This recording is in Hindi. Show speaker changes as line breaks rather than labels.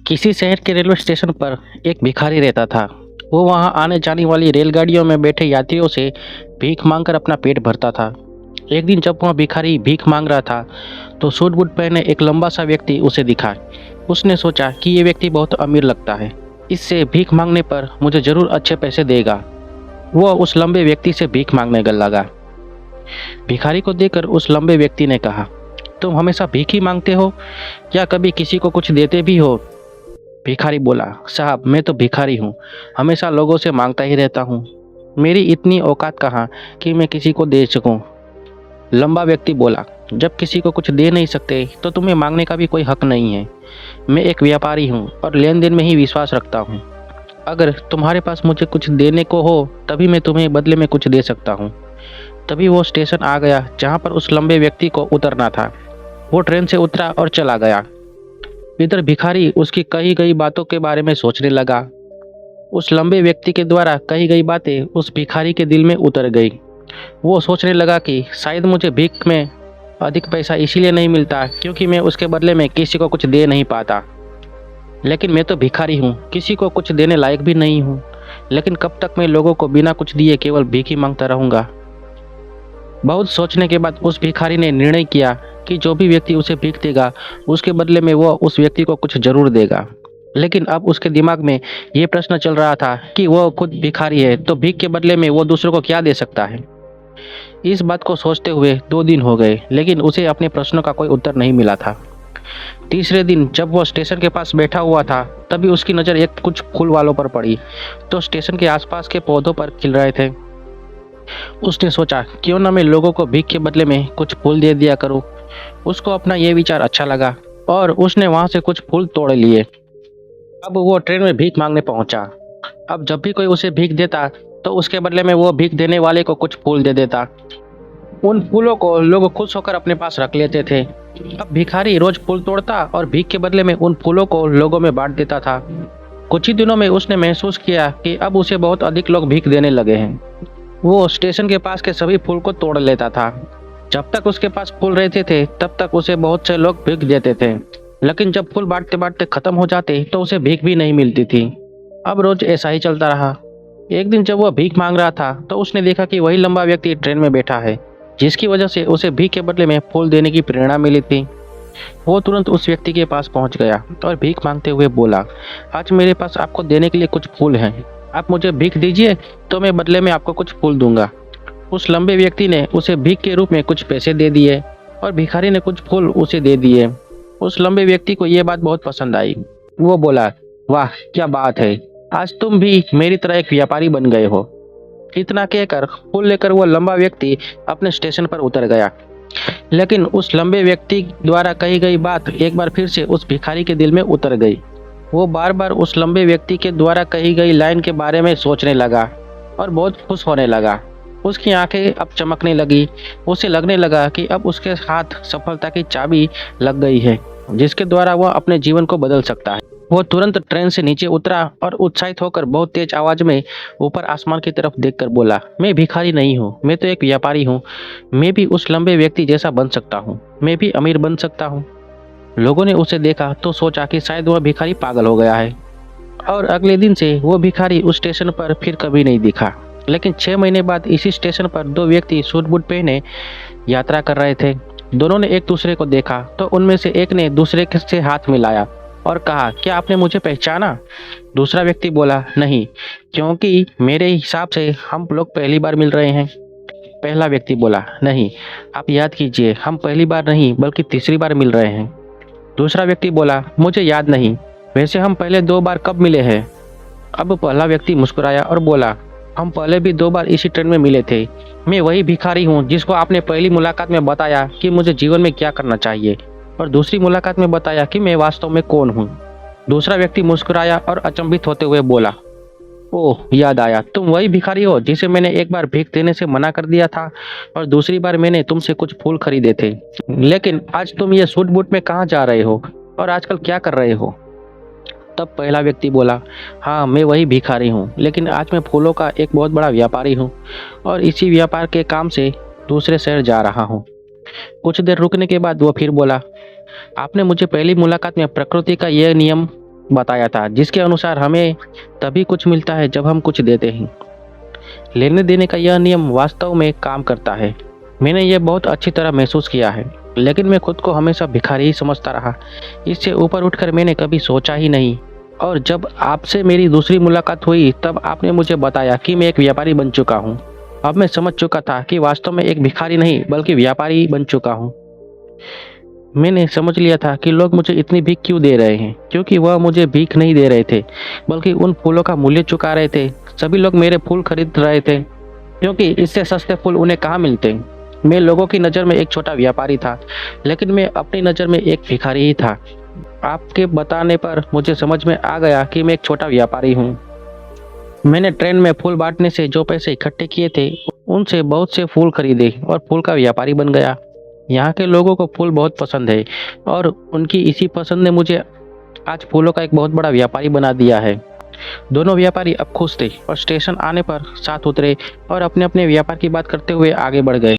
किसी शहर के रेलवे स्टेशन पर एक भिखारी रहता था। वो वहां आने जाने वाली रेलगाड़ियों में बैठे यात्रियों से भीख मांगकर अपना पेट भरता था। एक दिन जब वह भिखारी भीख मांग रहा था तो सूट बूट पहने एक लंबा सा व्यक्ति उसे दिखा। उसने सोचा कि ये व्यक्ति बहुत अमीर लगता है, इससे भीख मांगने पर मुझे जरूर अच्छे पैसे देगा। वह उस लंबे व्यक्ति से भीख मांगने लगा। भिखारी को देखकर उस लंबे व्यक्ति ने कहा, तुम हमेशा भीख ही मांगते हो या कभी किसी को कुछ देते भी हो? भिखारी बोला, साहब मैं तो भिखारी हूँ, हमेशा लोगों से मांगता ही रहता हूँ। मेरी इतनी औकात कहाँ कि मैं किसी को दे सकूँ। लंबा व्यक्ति बोला, जब किसी को कुछ दे नहीं सकते तो तुम्हें मांगने का भी कोई हक नहीं है। मैं एक व्यापारी हूँ और लेन देन में ही विश्वास रखता हूँ। अगर तुम्हारे पास मुझे कुछ देने को हो तभी मैं तुम्हें बदले में कुछ दे सकता हूँ। तभी वो स्टेशन आ गया जहाँ पर उस लंबे व्यक्ति को उतरना था। वो ट्रेन से उतरा और चला गया। इधर भिखारी उसकी कही गई बातों के बारे में सोचने लगा। उस लंबे व्यक्ति के द्वारा कही गई बातें उस भिखारी के दिल में उतर गई। वो सोचने लगा कि शायद मुझे भीख में अधिक पैसा इसीलिए नहीं मिलता क्योंकि मैं उसके बदले में किसी को कुछ दे नहीं पाता। लेकिन मैं तो भिखारी हूँ, किसी को कुछ देने लायक भी नहीं हूँ। लेकिन कब तक मैं लोगों को बिना कुछ दिए केवल भीख ही मांगता रहूँगा। बहुत सोचने के बाद उस भिखारी ने निर्णय किया कि जो भी व्यक्ति उसे भीख देगा उसके बदले में वो उस व्यक्ति को कुछ जरूर देगा। लेकिन अब उसके दिमाग में ये प्रश्न चल रहा था कि वो खुद भिखारी है तो भीख के बदले में वो दूसरों को क्या दे सकता है। इस बात को सोचते हुए 2 दिन हो गए लेकिन उसे अपने प्रश्नों का कोई उत्तर नहीं मिला था। तीसरे दिन जब वह स्टेशन के पास बैठा हुआ था तभी उसकी नज़र एक कुछ फूल वालों पर पड़ी तो स्टेशन के आसपास के पौधों पर खिल रहे थे। उसने सोचा, क्यों ना मैं लोगों को भीख के बदले में कुछ फूल दे दिया करूं। उसको अपना यह विचार अच्छा लगा और उसने वहां से कुछ फूल तोड़ लिए। अब वो ट्रेन में भीख मांगने पहुंचा। अब जब भी कोई उसे भीख देता तो उसके बदले में वो भीख देने वाले को कुछ फूल दे देता। उन फूलों को लोग खुश होकर अपने पास रख लेते थे। अब भिखारी रोज फूल तोड़ता और भीख के बदले में उन फूलों को लोगों में बांट देता था। कुछ ही दिनों में उसने महसूस किया कि अब उसे बहुत अधिक लोग भीख देने लगे हैं। वो स्टेशन के पास के सभी फूल को तोड़ लेता था। जब तक उसके पास फूल रहते थे तब तक उसे बहुत से लोग भीख देते थे, लेकिन जब फूल बांटते बांटते खत्म हो जाते तो उसे भीख भी नहीं मिलती थी। अब रोज ऐसा ही चलता रहा। एक दिन जब वह भीख मांग रहा था तो उसने देखा कि वही लंबा व्यक्ति ट्रेन में बैठा है जिसकी वजह से उसे भीख के बदले में फूल देने की प्रेरणा मिली थी। वो तुरंत उस व्यक्ति के पास पहुंच गया और भीख मांगते हुए बोला, आज मेरे पास आपको देने के लिए कुछ फूल हैं, आप मुझे भीख दीजिए तो मैं बदले में आपको कुछ फूल दूंगा। उस लंबे व्यक्ति ने उसे भीख के रूप में कुछ पैसे दे दिए और भिखारी ने कुछ फूल उसे दे दिए। उस लंबे व्यक्ति को यह बात बहुत पसंद आई। वो बोला, वाह क्या बात है, आज तुम भी मेरी तरह एक व्यापारी बन गए हो। इतना कहकर फूल लेकर वो लंबा व्यक्ति अपने स्टेशन पर उतर गया। लेकिन उस लंबे व्यक्ति द्वारा कही गई बात एक बार फिर से उस भिखारी के दिल में उतर गई। वो बार बार उस लंबे व्यक्ति के द्वारा कही गई लाइन के बारे में सोचने लगा और बहुत खुश होने लगा। उसकी आंखें अब चमकने लगी। उसे लगने लगा कि अब उसके हाथ सफलता की चाबी लग गई है जिसके द्वारा वह अपने जीवन को बदल सकता है। वो तुरंत ट्रेन से नीचे उतरा और उत्साहित होकर बहुत तेज आवाज में ऊपर आसमान की तरफ देखकर बोला, मैं भिखारी नहीं हूँ, मैं तो एक व्यापारी हूँ। मैं भी उस लंबे व्यक्ति जैसा बन सकता हूँ, मैं भी अमीर बन सकता हूँ। लोगों ने उसे देखा तो सोचा कि शायद वह भिखारी पागल हो गया है और अगले दिन से वो भिखारी उस स्टेशन पर फिर कभी नहीं दिखा। लेकिन 6 महीने बाद इसी स्टेशन पर 2 व्यक्ति सूट बूट पहने यात्रा कर रहे थे। दोनों ने एक दूसरे को देखा तो उनमें से एक ने दूसरे से हाथ मिलाया और कहा, क्या आपने मुझे पहचाना? दूसरा व्यक्ति बोला, नहीं, क्योंकि मेरे हिसाब से हम लोग पहली बार मिल रहे हैं। पहला व्यक्ति बोला, नहीं, आप याद कीजिए, हम पहली बार नहीं बल्कि तीसरी बार मिल रहे हैं। दूसरा व्यक्ति बोला, मुझे याद नहीं, वैसे हम पहले 2 बार कब मिले हैं? अब पहला व्यक्ति मुस्कुराया और बोला, हम पहले भी 2 बार इसी ट्रेन में मिले थे। मैं वही भिखारी हूँ जिसको आपने पहली मुलाकात में बताया कि मुझे जीवन में क्या करना चाहिए और दूसरी मुलाकात में बताया कि मैं वास्तव में कौन हूँ। दूसरा व्यक्ति मुस्कुराया और अचंभित होते हुए बोला, ओह याद आया, तुम वही भिखारी हो जिसे मैंने एक बार भीख देने से मना कर दिया था और दूसरी बार मैंने तुमसे कुछ फूल खरीदे थे। लेकिन आज तुम ये सूट बूट में कहाँ जा रहे हो और आजकल क्या कर रहे हो? तब पहला व्यक्ति बोला, हाँ मैं वही भिखारी हूँ, लेकिन आज मैं फूलों का एक बहुत बड़ा व्यापारी हूँ और इसी व्यापार के काम से दूसरे शहर जा रहा हूँ। कुछ देर रुकने के बाद वो फिर बोला, आपने मुझे पहली मुलाकात में प्रकृति का यह नियम बताया था, जिसके अनुसार हमें तभी कुछ मिलता है जब हम कुछ देते हैं। लेने देने का यह नियम वास्तव में काम करता है। मैंने यह बहुत अच्छी तरह महसूस किया है, लेकिन मैं खुद को हमेशा भिखारी ही समझता रहा। इससे ऊपर उठकर मैंने कभी सोचा ही नहीं। और जब आपसे मेरी दूसरी मुलाकात हुई तब आपने मुझे बताया कि मैं एक व्यापारी बन चुका हूँ। अब मैं समझ चुका था कि वास्तव में एक भिखारी नहीं बल्कि व्यापारी बन चुका हूँ। मैंने समझ लिया था कि लोग मुझे इतनी भीख क्यों दे रहे हैं, क्योंकि वह मुझे भीख नहीं दे रहे थे, बल्कि उन फूलों का मूल्य चुका रहे थे। सभी लोग मेरे फूल खरीद रहे थे, क्योंकि इससे सस्ते फूल उन्हें कहाँ मिलते। मैं लोगों की नज़र में एक छोटा व्यापारी था, लेकिन मैं अपनी नज़र में एक भिखारी ही था। आपके बताने पर मुझे समझ में आ गया कि मैं एक छोटा व्यापारी हूँ। मैंने ट्रेन में फूल बांटने से जो पैसे इकट्ठे किए थे, उनसे बहुत से फूल खरीदे और फूल का व्यापारी बन गया। यहाँ के लोगों को फूल बहुत पसंद है और उनकी इसी पसंद ने मुझे आज फूलों का एक बहुत बड़ा व्यापारी बना दिया है। दोनों व्यापारी अब खुश थे और स्टेशन आने पर साथ उतरे और अपने अपने व्यापार की बात करते हुए आगे बढ़ गए।